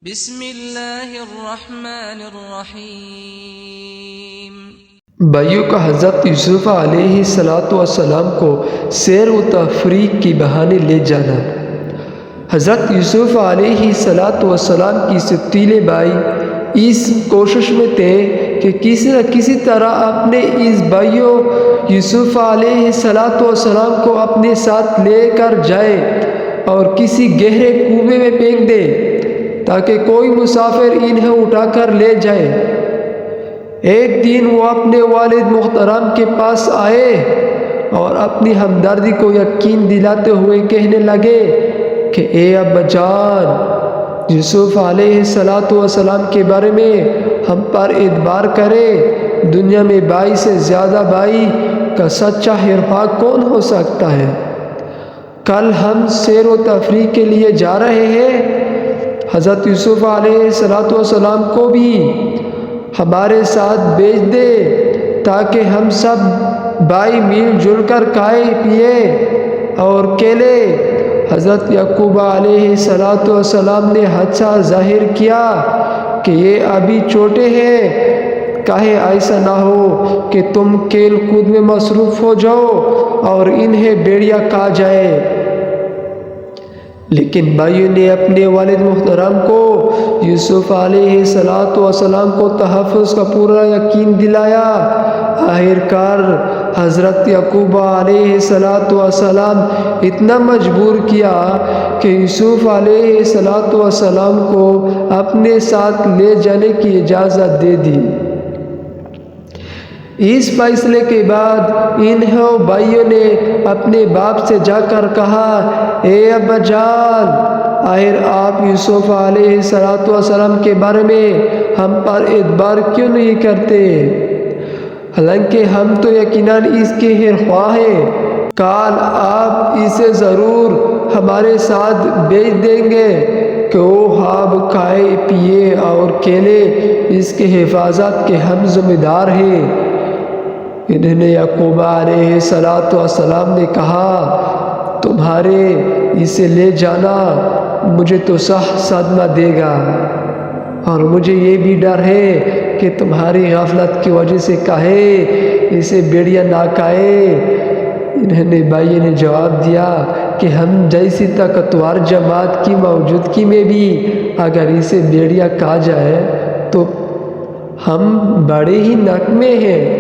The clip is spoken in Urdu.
بسم اللہ الرحمن الرحیم۔ بھائیوں کا حضرت یوسف علیہ السلام کو سیر و تفریح کی بہانے لے جانا۔ حضرت یوسف علیہ السلام کی ستیلے بھائی اس کوشش میں تھے کہ کسی نہ کسی طرح اپنے اس بھائیوں یوسف علیہ السلام کو اپنے ساتھ لے کر جائے اور کسی گہرے کنویں میں پھینک دے تاکہ کوئی مسافر انہیں اٹھا کر لے جائے۔ ایک دن وہ اپنے والد محترم کے پاس آئے اور اپنی ہمدردی کو یقین دلاتے ہوئے کہنے لگے کہ اے ابا جان، یوسف علیہ السلام کے بارے میں ہم پر اعتبار کرے۔ دنیا میں بھائی سے زیادہ بھائی کا سچا حرفا کون ہو سکتا ہے؟ کل ہم سیر و تفریح کے لیے جا رہے ہیں، حضرت یوسف علیہ السلام کو بھی ہمارے ساتھ بھیج دے تاکہ ہم سب بھائی مل جل کر کھائے پیے اور کھیلے۔ حضرت یعقوب علیہ السلام نے حادثہ ظاہر کیا کہ یہ ابھی چھوٹے ہیں، کہیں ایسا نہ ہو کہ تم کھیل کود میں مصروف ہو جاؤ اور انہیں بھیڑیا کھا جائے۔ لیکن بھائیوں نے اپنے والد محترم کو یوسف علیہ السلام کو تحفظ کا پورا یقین دلایا۔ آخرکار حضرت یعقوب علیہ السلام اتنا مجبور کیا کہ یوسف علیہ السلام کو اپنے ساتھ لے جانے کی اجازت دے دی۔ اس فیصلے کے بعد انہوں بھائیوں نے اپنے باپ سے جا کر کہا، اے ابا جان، آخر آپ یوسف علیہ السلام کے بارے میں ہم پر اعتبار کیوں نہیں کرتے؟ حالانکہ ہم تو یقیناً اس کے خواہ ہیں۔ کل آپ اسے ضرور ہمارے ساتھ بھیج دیں گے کہ وہ خواب کھائے پیے اور کھیلے، اس کے حفاظت کے ہم ذمہ دار ہیں۔ انہوں نے یعقوب علیہ السلام نے کہا، تمہارے اسے لے جانا مجھے تو صدمہ دے گا، اور مجھے یہ بھی ڈر ہے کہ تمہاری غفلت کی وجہ سے کہیں اسے بھیڑیا نہ کھائے۔ انہوں نے بھائی نے جواب دیا کہ ہم جیسی طاقتور جماعت کی موجودگی میں بھی اگر اسے بھیڑیا کھا جائے تو ہم بڑے ہی ناکامے ہیں۔